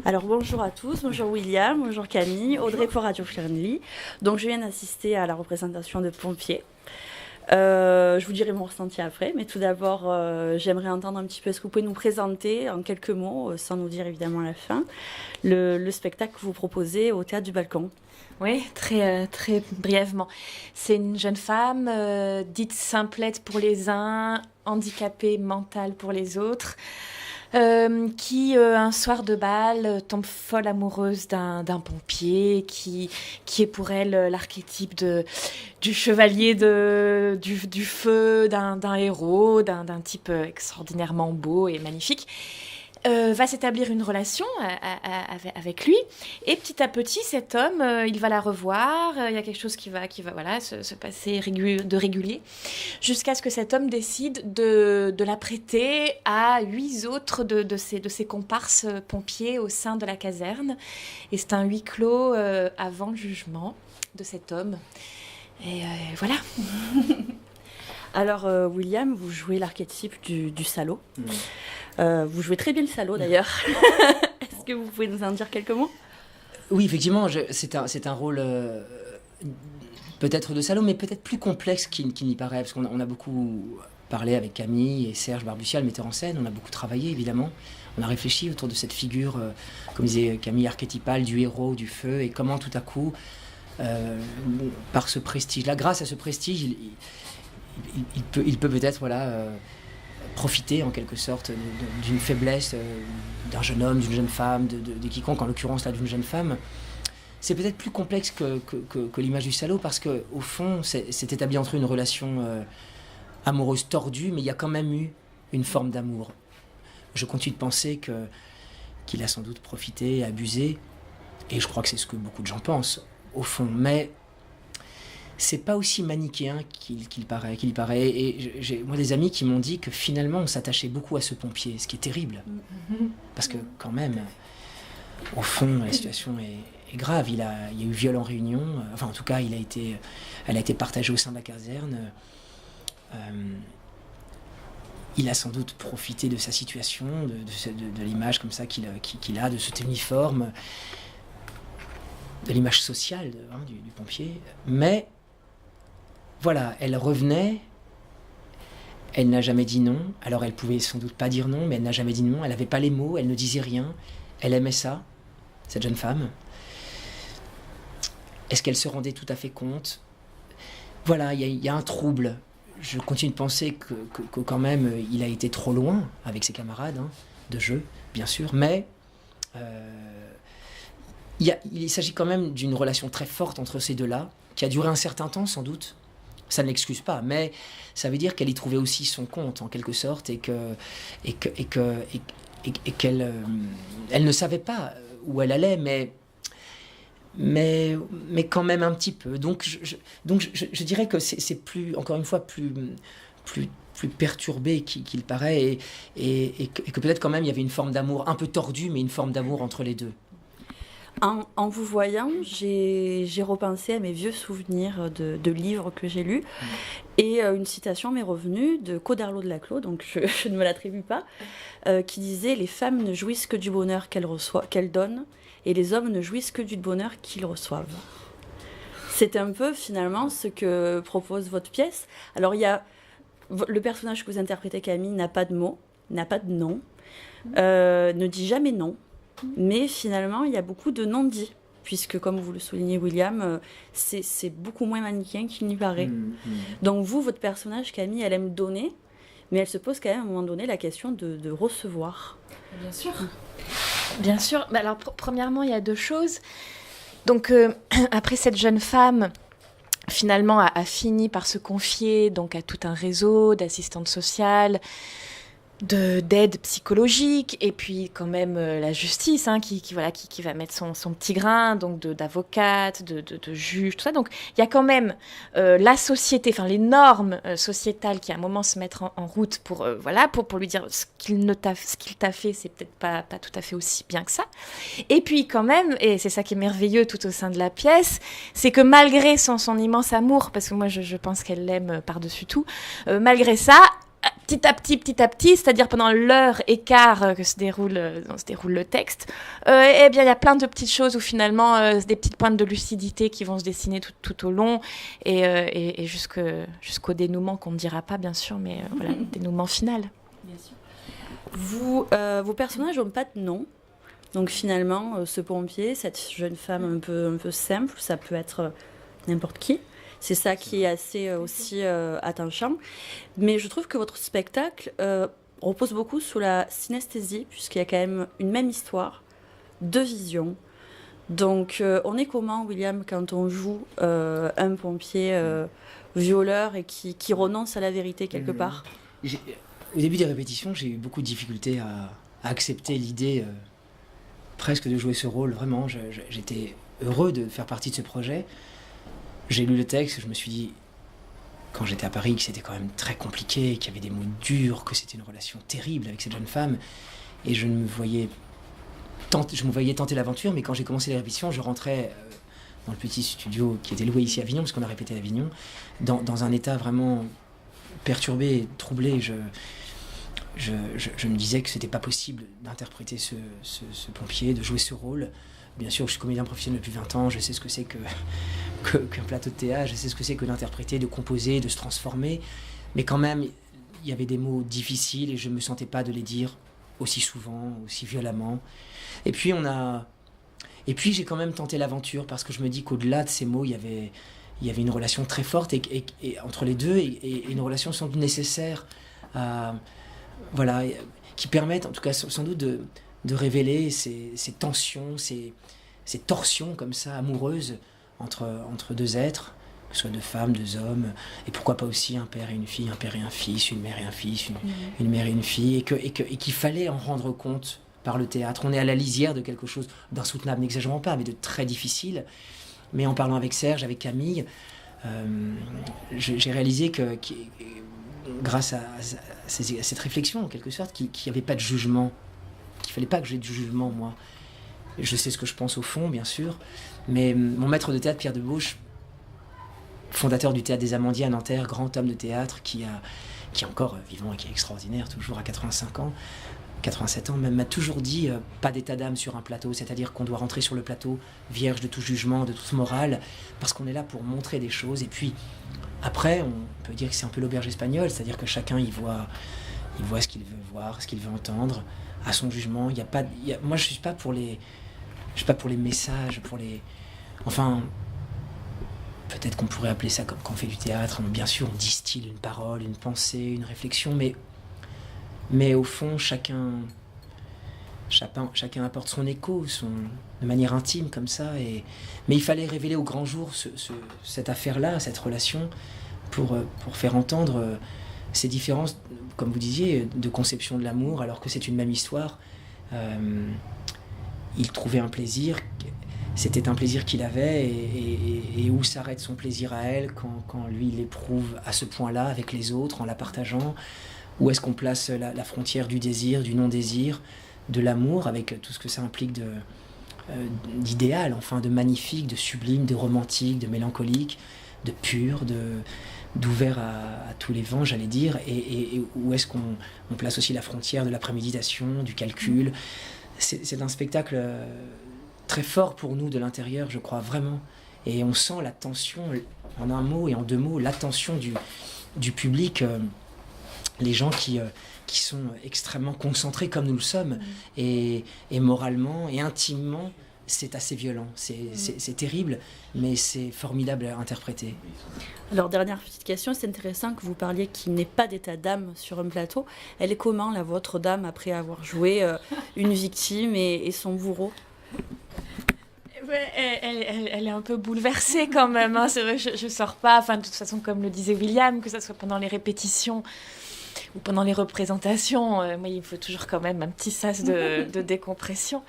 Alors bonjour à tous, bonjour William, bonjour Camille, Audrey pour Radio Friendly. Donc je viens d'assister à la représentation de Pompiers. Je vous dirai mon ressenti après, mais tout d'abord j'aimerais entendre un petit peu, est-ce que vous pouvez nous présenter en quelques mots, sans nous dire évidemment la fin, le spectacle que vous proposez au Théâtre du Balcon. Oui, très brièvement. C'est une jeune femme, dite simplette pour les uns, handicapée mentale pour les autres, qui, un soir de bal, tombe folle amoureuse d'un pompier, qui est pour elle l'archétype du chevalier du feu, d'un héros, d'un type extraordinairement beau et magnifique. Va s'établir une relation avec lui, et petit à petit cet homme il va la revoir, il y a quelque chose qui va voilà, se passer de régulier, jusqu'à ce que cet homme décide de la prêter à 8 autres de ses comparses pompiers au sein de la caserne, et c'est un huis clos avant le jugement de cet homme, et voilà. Alors William, vous jouez l'archétype du salaud. Vous jouez très bien le salaud d'ailleurs. Est-ce que vous pouvez nous en dire quelques mots ? Oui, effectivement, c'est un rôle peut-être de salaud, mais peut-être plus complexe qu'il n'y paraît, parce qu'on a beaucoup parlé avec Camille et Serge Barbutia, le metteur en scène, on a beaucoup travaillé évidemment, on a réfléchi autour de cette figure, comme disait Camille, archétypale du héros, du feu, et comment tout à coup, par ce prestige-là, grâce à ce prestige, il peut peut-être profiter en quelque sorte d'une faiblesse d'un jeune homme, d'une jeune femme, de quiconque, en l'occurrence là d'une jeune femme. C'est peut-être plus complexe que l'image du salaud, parce qu'au fond, c'est établi entre eux une relation amoureuse tordue, mais il y a quand même eu une forme d'amour. Je continue de penser qu'il a sans doute profité, abusé, et je crois que c'est ce que beaucoup de gens pensent, au fond. Mais c'est pas aussi manichéen qu'il paraît. Et j'ai moi des amis qui m'ont dit que finalement on s'attachait beaucoup à ce pompier, ce qui est terrible. Parce que quand même, au fond, la situation est grave. Il y a eu viol en réunion, enfin en tout cas elle a été partagée au sein de la caserne. Il a sans doute profité de sa situation, de l'image comme ça qu'il a, de cet uniforme, de l'image sociale du pompier. Mais voilà, elle revenait, elle n'a jamais dit non. Alors elle pouvait sans doute pas dire non, mais elle n'a jamais dit non. Elle n'avait pas les mots, elle ne disait rien. Elle aimait ça, cette jeune femme. Est-ce qu'elle se rendait tout à fait compte ? Voilà, il y a un trouble. Je continue de penser que quand même, il a été trop loin avec ses camarades de jeu, bien sûr. Mais il s'agit quand même d'une relation très forte entre ces deux-là, qui a duré un certain temps sans doute. Ça ne l'excuse pas, mais ça veut dire qu'elle y trouvait aussi son compte en quelque sorte, et qu'elle elle ne savait pas où elle allait, mais quand même un petit peu. Donc je dirais que c'est plus, encore une fois, plus perturbé qu'il paraît, et que peut-être quand même il y avait une forme d'amour un peu tordue, mais une forme d'amour entre les deux. En vous voyant, j'ai repensé à mes vieux souvenirs de livres que j'ai lus. Et une citation m'est revenue de Coderlo de Laclos, donc je ne me l'attribue pas, qui disait « Les femmes ne jouissent que du bonheur qu'elles donnent, et les hommes ne jouissent que du bonheur qu'ils reçoivent. » C'est un peu finalement ce que propose votre pièce. Alors le personnage que vous interprétez, Camille, n'a pas de mots, n'a pas de nom, ne dit jamais non. Mais finalement, il y a beaucoup de non-dits, puisque, comme vous le soulignez, William, c'est beaucoup moins manichéen qu'il n'y paraît. Donc vous, votre personnage, Camille, elle aime donner, mais elle se pose quand même à un moment donné la question de recevoir. Bien sûr. Bien sûr. Alors, premièrement, il y a 2 choses. Donc, après, cette jeune femme, finalement, a fini par se confier donc, à tout un réseau d'assistantes sociales, d'aide psychologique, et puis quand même la justice qui va mettre son petit grain, donc d'avocate, de juge, tout ça. Donc il y a quand même la société, enfin les normes sociétales qui à un moment se mettent en route pour lui dire ce qu'il t'a fait, c'est peut-être pas tout à fait aussi bien que ça. Et puis quand même, et c'est ça qui est merveilleux tout au sein de la pièce, c'est que malgré son immense amour, parce que moi je pense qu'elle l'aime par-dessus tout, malgré ça, petit à petit, c'est-à-dire pendant l'heure et quart que se déroule le texte, eh bien, il y a plein de petites choses où finalement, des petites pointes de lucidité qui vont se dessiner tout au long et jusqu'au dénouement qu'on ne dira pas, bien sûr, mais voilà, dénouement final. Bien sûr. Vos personnages n'ont pas de nom. Donc finalement, ce pompier, cette jeune femme un peu simple, ça peut être n'importe qui. C'est ça qui est assez aussi attachant. Mais je trouve que votre spectacle repose beaucoup sur la synesthésie, puisqu'il y a quand même une même histoire, deux visions. Donc on est comment, William, quand on joue un pompier violeur et qui renonce à la vérité quelque part? Au début des répétitions, j'ai eu beaucoup de difficultés à accepter l'idée presque de jouer ce rôle. Vraiment, j'étais heureux de faire partie de ce projet. J'ai lu le texte, je me suis dit, quand j'étais à Paris, que c'était quand même très compliqué, qu'il y avait des mots durs, que c'était une relation terrible avec cette jeune femme. Et je me voyais tenter l'aventure, mais quand j'ai commencé les répétitions, je rentrais dans le petit studio qui était loué ici à Avignon, parce qu'on a répété à Avignon, dans un état vraiment perturbé, troublé. Je me disais que c'était pas possible d'interpréter ce pompier, de jouer ce rôle. Bien sûr, je suis comédien professionnel depuis 20 ans, je sais ce que c'est qu'un plateau de théâtre, je sais ce que c'est que d'interpréter, de composer, de se transformer. Mais quand même, il y avait des mots difficiles et je ne me sentais pas de les dire aussi souvent, aussi violemment. Et puis j'ai quand même tenté l'aventure parce que je me dis qu'au-delà de ces mots, il y avait une relation très forte et entre les deux et une relation sans doute nécessaire qui permettent en tout cas sans doute de révéler ces tensions, ces torsions comme ça, amoureuses entre deux êtres, que ce soit deux femmes, deux hommes, et pourquoi pas aussi un père et une fille, un père et un fils, une mère et un fils, une mère et une fille, et qu'il fallait en rendre compte par le théâtre. On est à la lisière de quelque chose d'insoutenable, n'exagérons pas, mais de très difficile. Mais en parlant avec Serge, avec Camille, j'ai réalisé que grâce à cette réflexion, en quelque sorte, qu'il n'y avait pas de jugement, qu'il ne fallait pas que j'aie de jugement, moi. Je sais ce que je pense au fond, bien sûr, mais mon maître de théâtre, Pierre Debauche, fondateur du Théâtre des Amandiers à Nanterre, grand homme de théâtre, qui est encore vivant et qui est extraordinaire, toujours à 87 ans, même m'a toujours dit pas d'état d'âme sur un plateau, c'est-à-dire qu'on doit rentrer sur le plateau vierge de tout jugement, de toute morale, parce qu'on est là pour montrer des choses, et puis après, on peut dire que c'est un peu l'auberge espagnole, c'est-à-dire que chacun il voit ce qu'il veut voir, ce qu'il veut entendre, à son jugement. Moi, je suis pas pour les messages, enfin, peut-être qu'on pourrait appeler ça comme quand on fait du théâtre. Bien sûr, on distille une parole, une pensée, une réflexion, mais au fond, chacun apporte son écho, de manière intime comme ça. Mais il fallait révéler au grand jour cette affaire-là, cette relation, pour faire entendre ces différences, comme vous disiez, de conception de l'amour, alors que c'est une même histoire. Il trouvait un plaisir, c'était un plaisir qu'il avait, et où s'arrête son plaisir à elle quand lui l'éprouve à ce point-là avec les autres, en la partageant. Où est-ce qu'on place la frontière du désir, du non-désir, de l'amour, avec tout ce que ça implique d'idéal, enfin, de magnifique, de sublime, de romantique, de mélancolique, de pur, d'ouvert à tous les vents, j'allais dire, et où est-ce qu'on place aussi la frontière de la préméditation, du calcul. C'est un spectacle très fort pour nous de l'intérieur, je crois vraiment, et on sent la tension, en un mot et en deux mots, l'attention du public, les gens qui sont extrêmement concentrés comme nous le sommes, et moralement et intimement, c'est assez violent, c'est terrible, mais c'est formidable à interpréter. Alors, dernière petite question, c'est intéressant que vous parliez qu'il n'est pas d'état d'âme sur un plateau. Elle est comment, la vôtre d'âme, après avoir joué une victime et son bourreau? Ouais, elle est un peu bouleversée quand même, hein. C'est vrai, je sors pas, enfin, de toute façon, comme le disait William, que ce soit pendant les répétitions ou pendant les représentations, moi, il faut toujours quand même un petit sas de décompression.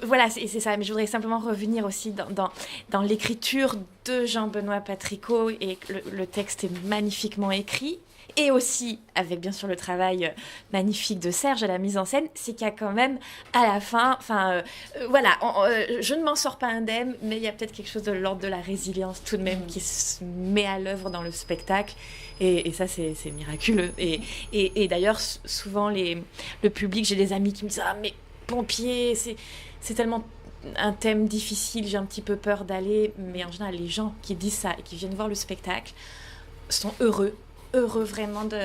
Voilà, c'est ça. Mais je voudrais simplement revenir aussi dans l'écriture de Jean-Benoît Patricot et le texte est magnifiquement écrit. Et aussi, avec bien sûr le travail magnifique de Serge à la mise en scène, c'est qu'il y a quand même, à la fin, je ne m'en sors pas indemne, mais il y a peut-être quelque chose de l'ordre de la résilience tout de même qui se met à l'œuvre dans le spectacle. Et ça, c'est miraculeux. Et d'ailleurs, souvent, le public, j'ai des amis qui me disent « Ah, mais pompiers, c'est tellement un thème difficile, j'ai un petit peu peur d'aller. » Mais en général, les gens qui disent ça et qui viennent voir le spectacle sont heureux vraiment de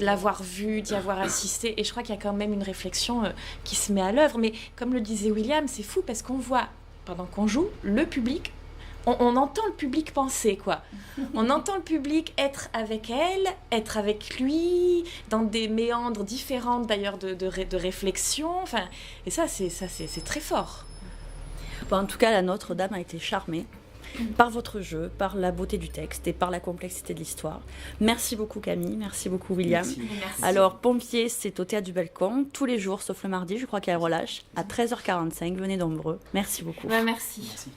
l'avoir vu, d'y avoir assisté. Et je crois qu'il y a quand même une réflexion qui se met à l'œuvre. Mais comme le disait William, c'est fou parce qu'on voit, pendant qu'on joue, le public, on entend le public penser, quoi. On entend le public être avec elle, être avec lui, dans des méandres différentes d'ailleurs de réflexion. Enfin, et ça, c'est très fort. Bon, en tout cas, la Notre-Dame a été charmée par votre jeu, par la beauté du texte et par la complexité de l'histoire. Merci beaucoup Camille, merci beaucoup William. Merci. Alors, Pompiers, c'est au Théâtre du Balcon, tous les jours, sauf le mardi, je crois qu'il y a relâche, à 13h45, venez nombreux. Merci beaucoup. Merci. Merci.